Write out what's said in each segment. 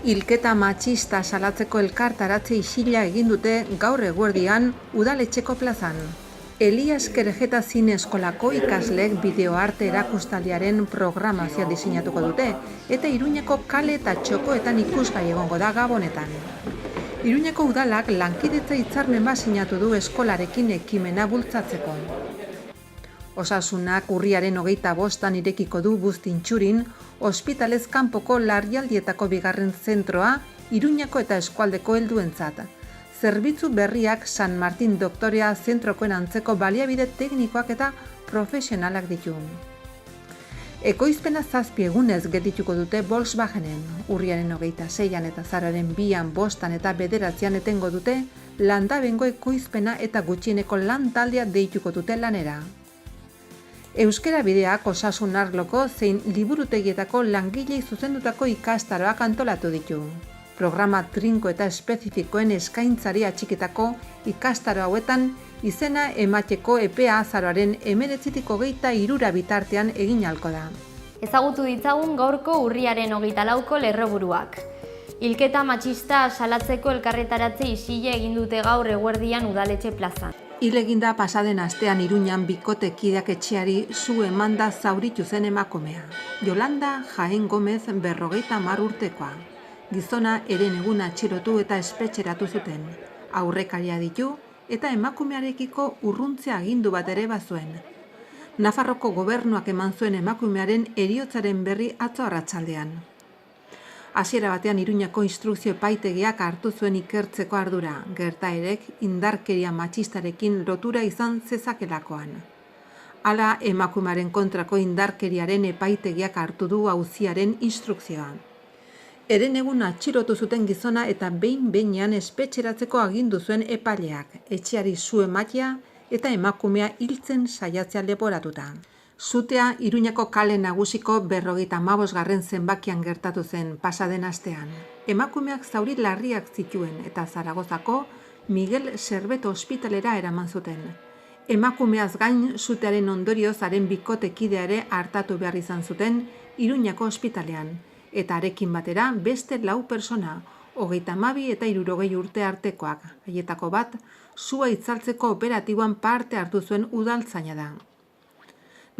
Hilketa matxista salatzeko elkartaratze isila egin dute gaur eguerdian udaletxeko plazan. Elias Kerejeta Zine Eskolako ikasleek bideoarte erakustaldiaren programazioa diseinatuko dute eta Iruñeko kale eta txokoetan ikusgai egongo da gabonetan. Iruñeko udalak lankidetza hitzarmen bat sinatu du eskolarekin ekimena bultzatzeko. Osasunak urriaren 25 irekiko du Buztintxurin, ospitalez kanpoko larrialdietako bigarren zentroa Iruñako eta eskualdeko helduentzat. Zerbitzu berriak San Martin Doktorea zentrokoen antzeko baliabide teknikoak eta profesionalak ditu. Ekoizpena 7 egunez geldituko dute Volkswagenen. Urriaren 26an eta azaroaren 2an, 5an eta 9an etengo dute landabengo ekoizpena eta gutxieneko lan taldea deituko dute lanera. Euskara bideak osasun arloko zein liburutegietako langilei zuzendutako ikastaroak antolatu ditu. Programa trinko eta espezifikoen eskaintzari atxiketako ikastaro hauetan izena emateko epea azaroaren 19-23 bitartean egin ahalko da. Ezagutu ditzagun gaurko urriaren 24ko lerroburuak. Hilketa matxista salatzeko elkarretaratze isila egin dute gaur eguerdian udaletxe plazan. Hil eginda pasaden astean Iruñan bikotekideak etxeari zu emanda zauritu zen emakumea. Yolanda Jaén Gomez 50 urtekoa. Gizona herenegun atxilotu eta espetxeratu zuten. Aurrekaria ditu eta emakumearekiko urruntzea agindu bat ere bazuen. Nafarroko gobernuak eman zuen emakumearen heriotzaren berri atzo arratsaldean. Hasiera batean Iruñako instrukzio epaitegiak hartu zuen ikertzeko ardura, gertaerek indarkeria matxistarekin lotura izan zezakelakoan. Hala, emakumearen kontrako indarkeriaren epaitegiak hartu du auziaren instrukzioa. Herenegun atxilotu zuten gizona eta behin-behinean espetxeratzeko agindu zuen epaileak, etxeari su ematea eta emakumea hiltzen saiatzea leporatuta. Sutea Iruñako kale nagusiko 55. zenbakian gertatu zen pasaden astean. Emakumeak zauri larriak zituen eta Zaragozako Miguel Serveto ospitalera eraman zuten. Emakumeaz gain sutearen ondorioz haren bikotekidea ere artatu behar izan zuten Iruñako ospitalean. Eta arekin batera beste 4 pertsona, 32 eta 60 urte artekoak, haietako bat, sua itzaltzeko operatiboan parte hartu zuen udaltzaina da.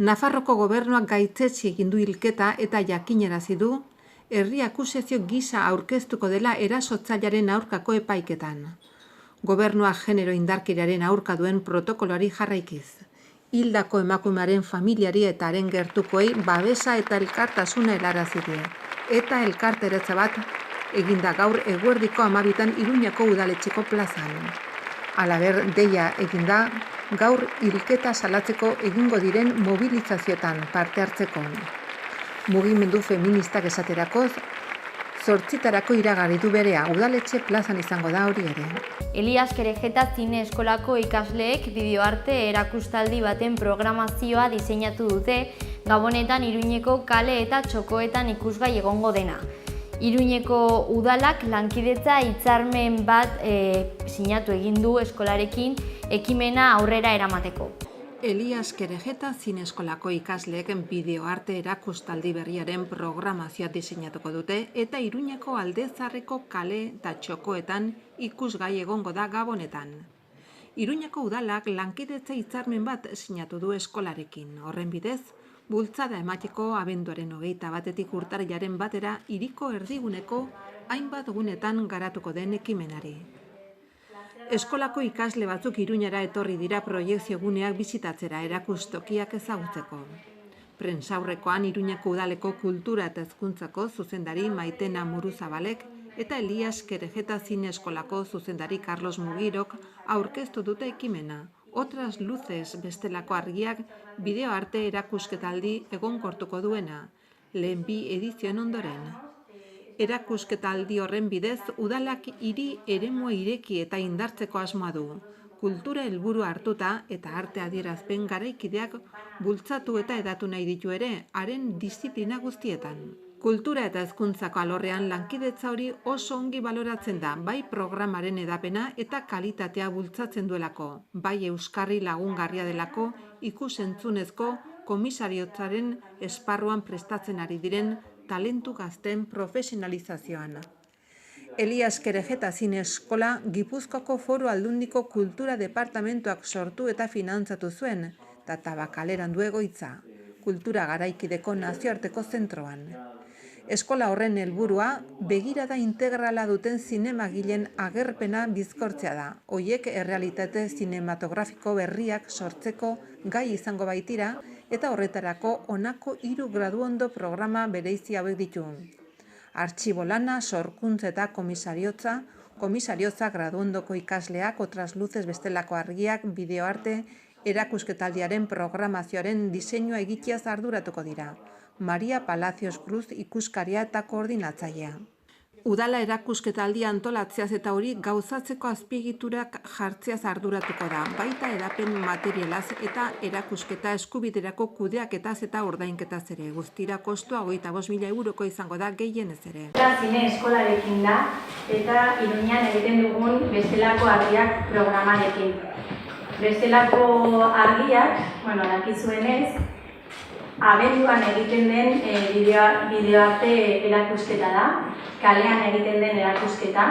Nafarroko gobernuak gaitzetsi egin du hilketa eta jakinarazi du herri akusazio gisa aurkeztuko dela erasotzailearen aurkako epaiketan. Gobernua genero indarkeriaren aurka duen protokoloari jarraikiz. Hildako emakumearen familiari eta haren gertukoei babesa eta elkartasuna helarazi die. Eta elkarteratze bat eginda gaur eguerdiko 12an Iruñako udaletxeko plazan. Halaber, deia eginda gaur hilketa salatzeko egingo diren mobilizazioetan parte hartzeko. Mugimendu feministak esaterakoz, 8 iragarri du berea udaletxe plazan izango da hori ere. Elias Kerejeta Zine Eskolako ikasleek bideoarte erakustaldi baten programazioa diseinatu dute gabonetan Iruñeko kale eta txokoetan ikusgai egongo dena. Iruñeko udalak lankidetza hitzarmen bat sinatu egin du eskolarekin ekimena aurrera eramateko. Elias Kerejeta Zine Eskolako ikasleek bideoarte erakustaldi berriaren programazioa diseinatuko dute eta Iruñeko aldezarreko kale eta txokoetan ikusgai egongo da gabonetan. Iruñeko udalak lankidetza hitzarmen bat sinatu du eskolarekin. Horren bidez, bultzada emateko abenduaren 21 urtarrilaren batera hiriko erdiguneko hainbat gunetan garatuko den ekimenari. Eskolako ikasle batzuk Iruñara etorri dira proiekzio guneak bisitatzera erakustokiak ezagutzeko. Prentsaurrekoan Iruñako udaleko kultura eta hezkuntzako zuzendari Maitena Muruzabalek eta Elias Kerejeta Zine Eskolako zuzendari Carlos Mugirok aurkeztu dute ekimena. Otras luces bestelako argiak bideoarte erakusketaldi egonkortuko duena, lehen 2 edizioen ondoren. Erakusketaldi horren bidez, udalak hiri eremua ireki eta indartzeko asmoa du. Kultura helburu hartuta eta arte adierazpen garaikideak bultzatu eta hedatu nahi ditu ere, haren diziplina guztietan. Kultura eta hezkuntzako alorrean lankidetza hori oso ongi baloratzen da, bai programaren edapena eta kalitatea bultzatzen duelako, bai euskarri lagungarria delako ikus-entzunezko komisariotzaren esparruan prestatzen ari diren talentu gazten profesionalizazioan. Elias Kerejeta Zine Eskola Gipuzkoako Foru Aldundiko Kultura Departamentuak sortu eta finantzatu zuen, eta Tabakaleran du egoitza, kultura garaikideko nazioarteko zentroan. Eskola horren helburua begirada integrala duten zinemagileen agerpena bizkortzea da. Hoiek errealitate zinematografiko berriak sortzeko gai izango baitira eta horretarako honako 3 graduondo programa bereizi hauek ditu. Artxibo lana, sorkuntza eta komisariotza graduondoko ikasleak, otras luces bestelako argiak, bideoarte, erakusketaldiaren programazioaren diseinua egiteaz arduratuko dira. Maria Palacios Cruz ikuskaria eta koordinatzailea. Udala erakusketaldia antolatzeaz eta hori gauzatzeko azpiegiturak jartzeaz arduratuko da, baita edapen materialaz eta erakusketa eskubiderako kudeaketaz eta ordainketaz ere. Guztira kostua 25.000 euroko izango da gehienez ere. Zine eskolarekin da eta Iruñan egiten dugun bestelako argiak programarekin. Bestelako argiak, dakizuenez, abenduan egiten den bideoarte erakusketa da, kalean egiten den erakusketa,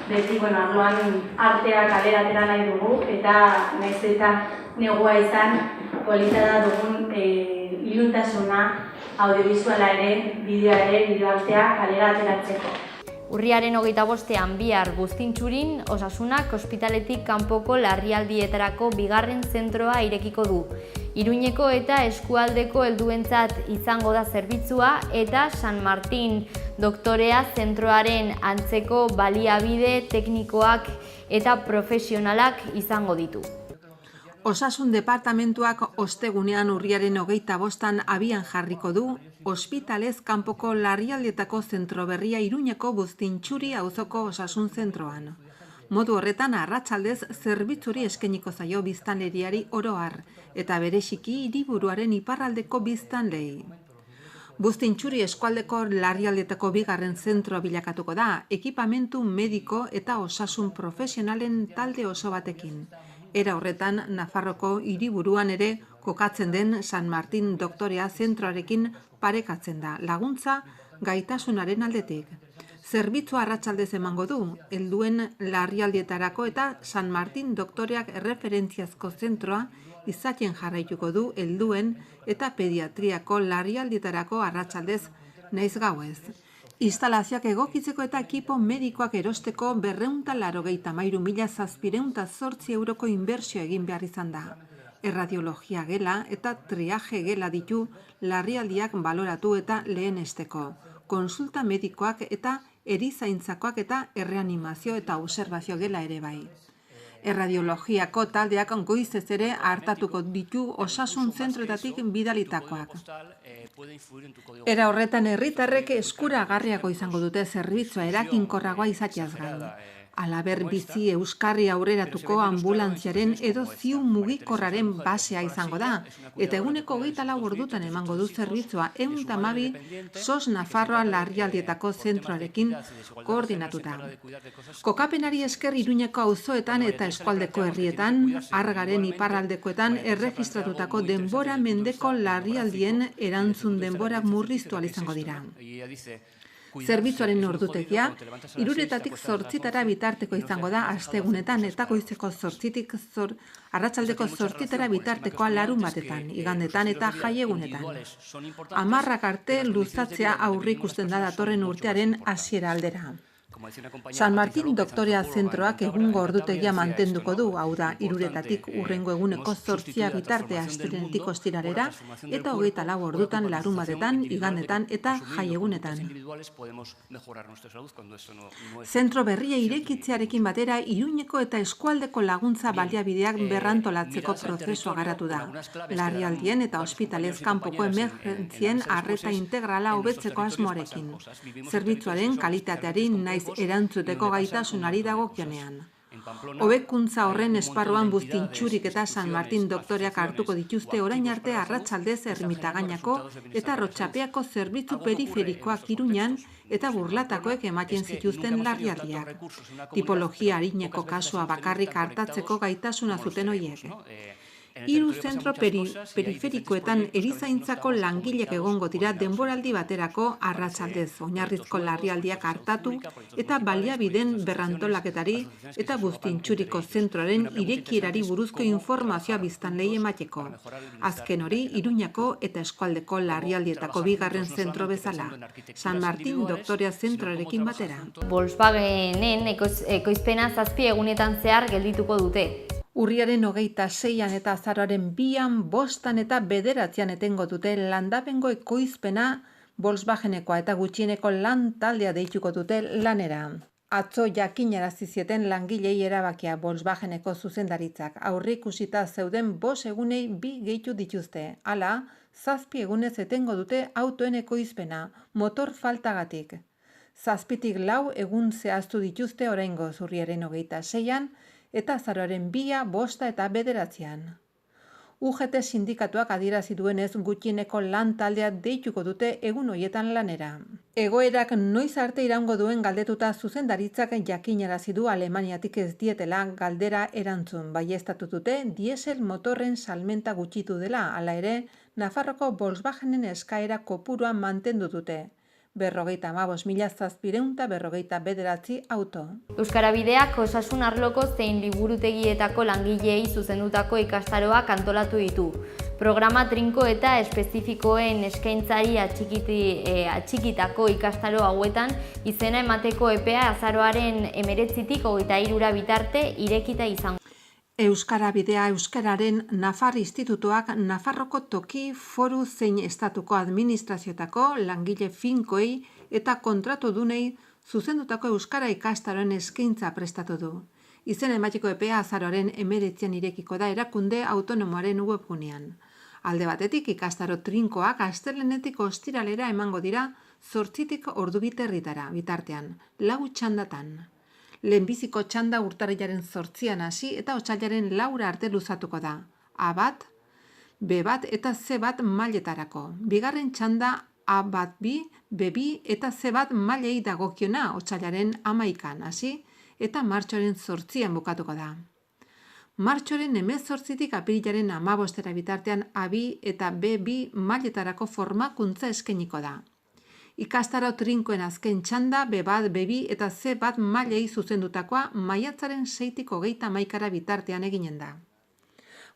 beti arloan artea kalera atera nahi dugu, eta nahiz eta negua izan polita da dugun iluntasuna audiovisuala ere, bideoartea kalera ateratzeko. Urriaren 25ean bihar Buztintxurin Osasunak ospitaletik kanpoko larrialdietarako bigarren zentroa irekiko du. Iruñeko eta eskualdeko helduentzat izango da zerbitzua eta San Martin doktorea zentroaren antzeko baliabide teknikoak eta profesionalak izango ditu. Osasun departamentuak ostegunean urriaren 25an abian jarriko du ospitalez kanpoko larrialdietako zentro berria Iruñeko Buztintxuri auzoko osasun zentroan. Modu horretan arratsaldez zerbitzuri eskainiko zaio biztanleriari oro har, eta bereziki hiriburuaren iparraldeko biztanleei. Buztintxuri eskualdeko larrialdietako bigarren zentroa bilakatuko da, ekipamentu mediko eta osasun profesionalen talde oso batekin. Era horretan, Nafarroko hiriburuan ere kokatzen den San Martin doktorea zentroarekin parekatzen da, laguntza gaitasunaren aldetik. Zerbitzua arratsaldez emango du, helduen larrialdietarako eta San Martin doktoreak erreferentziazko zentroa izaten jarraituko du helduen eta pediatriako larrialdietarako arratsaldez naiz gauez. Instalazioak egokitzeko eta ekipo medikoak erosteko 283.708 euroko inbertsio egin behar izan da. Erradiologia gela eta triaje gela ditu larrialdiak baloratu eta lehenesteko. Konsulta medikoak eta erizaintzakoak eta erreanimazio eta obserbazio gela ere bai. Erradiologiako taldeak goizez ere hartatuko ditu osasun zentroetatik bidalitakoak. Era horretan herritarrek eskuragarriago izango dute zerbitzua eraginkorragoa izateaz gain. Halaber bizi euskarri aurreratuko ambulantziaren edo ziu mugikorraren basea izango da, eta eguneko 24 ordutan emango du zerbitzua 112 SOS Nafarroa larrialdietako zentroarekin koordinatuta. Kokapenari esker Iruñeko auzoetan eta eskualdeko herrietan, Argaren iparraldekoetan erregistratutako denbora mendeko larrialdien erantzun denborak murriztu ahal izango dira. Zerbitzuaren ordutegia, 3:00 8:00 bitarteko izango da astegunetan eta goizeko 8:00 arratsaldeko 8:00 bitartekoa larunbatetan, igandetan eta jaiegunetan. 10 arte luzatzea aurreikusten da datorren urtearen hasiera aldera. San Martin doktorea zentroak egungo ordutegia mantenduko du, hau da, 3:00 hurrengo eguneko 8:00 bitarte astelehenetik ostiralera eta 24 ordutan larunbatetan, igandetan eta jaiegunetan. Zentro berria irekitzearekin batera Iruñeko eta eskualdeko laguntza baliabideak berrantolatzeko prozesua garatu da. Larrialdien eta ospitalez kanpoko emergentzien arreta integrala hobetzeko asmoarekin. Zerbitzuaren kalitateari naiz erantzuteko gaitasunari dagokionean. Hobekuntza horren esparruan Buztintxurik eta San Martin doktoreak hartuko dituzte orain arte arratsaldez Ermitagainako eta Arrotxapeako zerbitzu periferikoak Iruñan eta Burlatakoek ematen zituzten larrialdiak. Tipologia arineko kasua bakarrik hartatzeko gaitasuna zuten horiek. Hiru zentro periferikoetan erizaintzako langileak egongo dira denboraldi baterako arratsaldez oinarrizko larrialdiak hartatu eta baliabideen berrantolaketari eta Buztintxuriko zentroaren irekierari buruzko informazioa biztanleei emateko. Azken hori Iruñako eta eskualdeko larrialdietako bigarren zentro bezala, San Martin Doktorea zentroarekin batera. Volkswagenen ekoizpena 7 egunetan zehar geldituko dute. Urriaren 26an eta azaroaren 2an, 5an eta 9an etengo dute landapengo ekoizpena Volkswagenekoa eta gutxieneko lan taldea deituko dute lanera. Atzo jakinarazi zieten langilei erabakia Volkswageneko zuzendaritzak. Aurreikusita zeuden 5 egunei 2 gehitu dituzte. Hala, 7 egunez etengo dute autoen ekoizpena, motor faltagatik. 7tik 4 egun zehaztu dituzte oraingoz urriaren 26an, eta azaroaren 2a, 5a eta 9an. UGT sindikatuak adierazi duenez gutxieneko lan taldea deituko dute egun horietan lanera. Egoerak noiz arte iraungo duen galdetuta zuzendaritzak jakinarazi du Alemaniatik ez dietela galdera erantzun. Baieztatu dute diesel motorren salmenta gutxitu dela, hala ere Nafarroko Volkswagenen eskaera kopurua mantendu dute. 55.759 auto. Euskara Bideak osasun arloko zein liburutegietako langileei zuzendutako ikastaroak antolatu ditu. Programa trinko eta espezifikoen eskaintzari atxikitako ikastaro hauetan izena emateko epea azaroaren 19tik 23 bitarte irekita izango. Euskara Bidea Euskararen Nafar Institutuak Nafarroko toki, foru zein estatuko administrazioetako langile finkoei eta kontratudunei zuzendutako euskara ikastaroen eskaintza prestatu du. Izen ematiko epea azaroaren 19an irekiko da erakunde autonomoaren webgunean. Alde batetik ikastaro trinkoak astelehenetik ostiralera emango dira 8tik 2:30 bitartean, 4 txandatan. Lehenbiziko txanda urtarrilaren 8an hasi eta otsailaren 4 arte luzatuko da. A1, B1 eta C1 mailetarako. Bigarren txanda A1B, B2 eta C1 mailei dagokiona otsailaren 11an hasi eta martxoaren 8an bukatuko da. Martxoaren 18tik apirilaren 15 bitartean A2 eta B2 mailetarako formakuntza eskainiko da. Ikastaro trinkoen azken txanda B1, B2 eta C1 mailei zuzendutakoa maiatzaren 6tik 31 bitartean eginen da.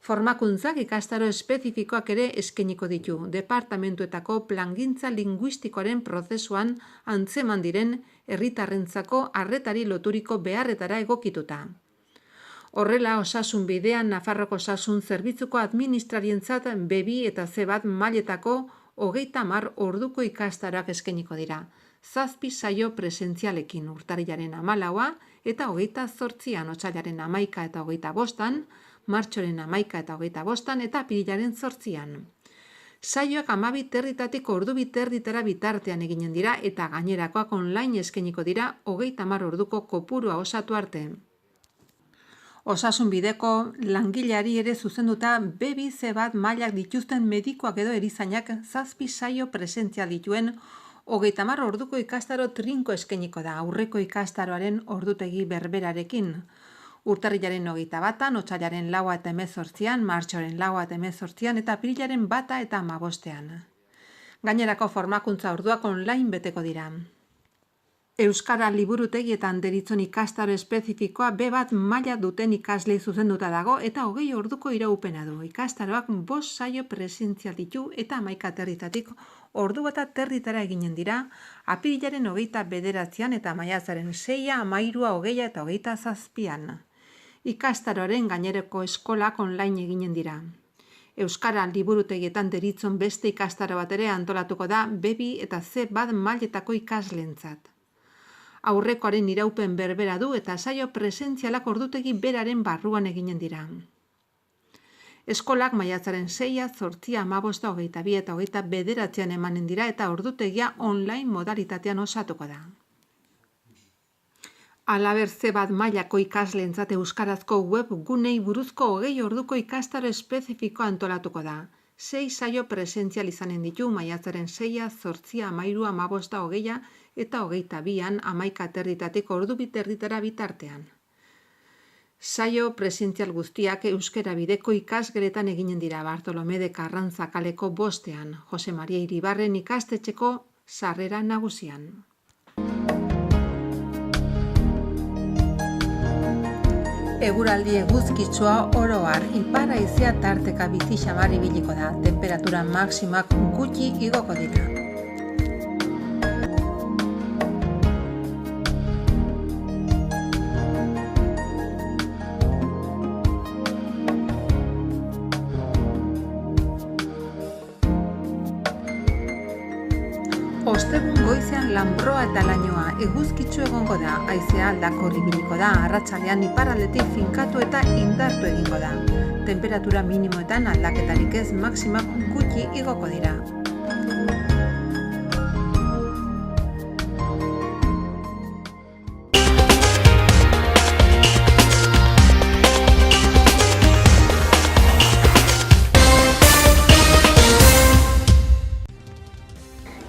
Formakuntzak ikastaro espezifikoak ere eskainiko ditu, departamentuetako plangintza linguistikoaren prozesuan antzeman diren herritarrentzako arretari loturiko beharretara egokituta. Horrela, Osasun Bidean Nafarroko Osasun Zerbitzuko administrarientzat B2 eta C1 mailetako 30 orduko ikastaroak eskainiko dira. 7 saio presentzialekin urtarrilaren 14a eta 28an, otsailaren 11 eta 25an, martxoren 11 eta 25an eta apirilaren 8an. Saioak 12:30tik 2:30 bitartean eginen dira eta gainerakoak online eskainiko dira 30 orduko kopurua osatu arte. Osasun Bideko langileari ere zuzenduta B2, C1 mailak dituzten medikoak edo erizainak 7 saio presentzial dituen 30 orduko ikastaro trinko eskainiko da aurreko ikastaroaren ordutegi berberarekin. Urtarrilaren 21an, otsailaren 4 eta 18an, martxoaren 4 eta 18an eta apirilaren 1 eta 15an. Gainerako formakuntza orduak online beteko dira. Euskara liburutegietan deritzon ikastaro espezifikoa B1 maila duten ikaslei zuzenduta dago eta 20 orduko iraupena du. Ikastaroak 5 saio presentzial ditu eta 11:30tik 1:30 eginen dira apirilaren 29an eta maiatzaren 6a, 13a, 20a eta 27an. Ikastaroaren gainerako eskolak online eginen dira. Euskara liburutegietan deritzon beste ikastaro bat ere antolatuko da B2 eta C1 mailetako ikasleentzat. Aurrekoaren iraupen berbera du eta saio presentzialak ordutegi beraren barruan eginen dira. Eskolak maiatzaren 6a, 8a, 15a, 22 eta 29an emanen dira eta ordutegia online modalitatean osatuko da. Halaber C1 mailako ikasleentzat euskarazko webgunei buruzko 20 orduko ikastaro espezifikoa antolatuko da. 6 saio presentzial izanen ditu maiatzaren 6a, 8a, 13a, 15a, 20a eta 22an 11:30tik 2:30 bitartean. Saio presentzial guztiak euskera bideko ikasgeletan eginen dira Bartolome de Karrantza kaleko 5ean, Jose Maria Iribarren ikastetxeko sarrera nagusian. Eguraldi eguzkitsua oro har, ipar haizea tarteka bizi xamar ibiliko da, temperatura maximak gutxi igoko dira. Ostegun goizean lanbroa eta lainoa eguzkitsu egongo da, haizea aldakor ibiliko da, arratsaldean iparraldetik finkatu eta indartu egingo da. Temperatura minimoetan aldaketarik ez, maximak gutxi igoko dira.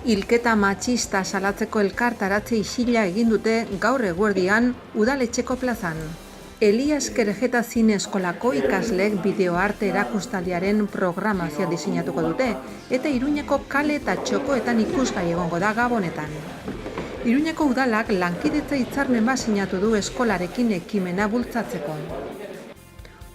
Hilketa matxista salatzeko elkartaratze isila egin dute gaur eguerdian udaletxeko plazan. Elias Kerejeta Zine Eskolako ikasleek bideoarte erakustaldiaren programazioa diseinatuko dute eta Iruñeko kale eta txokoetan ikusgai egongo da gabonetan. Iruñeko udalak lankidetza hitzarmen bat sinatu du eskolarekin ekimena bultzatzeko.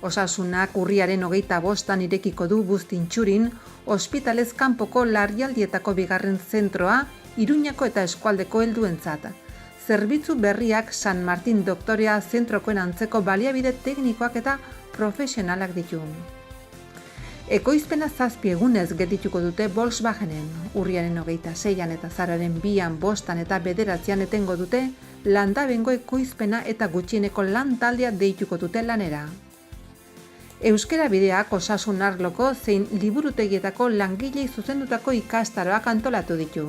Osasunak urriaren 25 irekiko du Buztintxurin, ospitalez kanpoko larrialdietako 2. zentroa Iruñako eta eskualdeko helduentzat. Zerbitzu berriak San Martin Doktorea zentrokoen antzeko baliabide teknikoak eta profesionalak ditu. Ekoizpena 7 egunez geldituko dute Volkswagenen. Urriaren 26an eta azaroaren 2an, 5an eta 9an etengo dute landabengo ekoizpena eta gutxieneko lan taldea deituko dute lanera. Euskera bideak osasun arloko zein liburutegietako langilei zuzendutako ikastaroak antolatu ditu.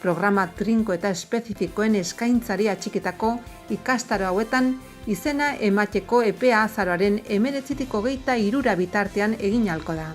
Programa trinko eta espezifikoen eskaintzari atxikitako ikastaro hauetan izena emateko epea azaroaren 19-23 bitartean egin ahalko da.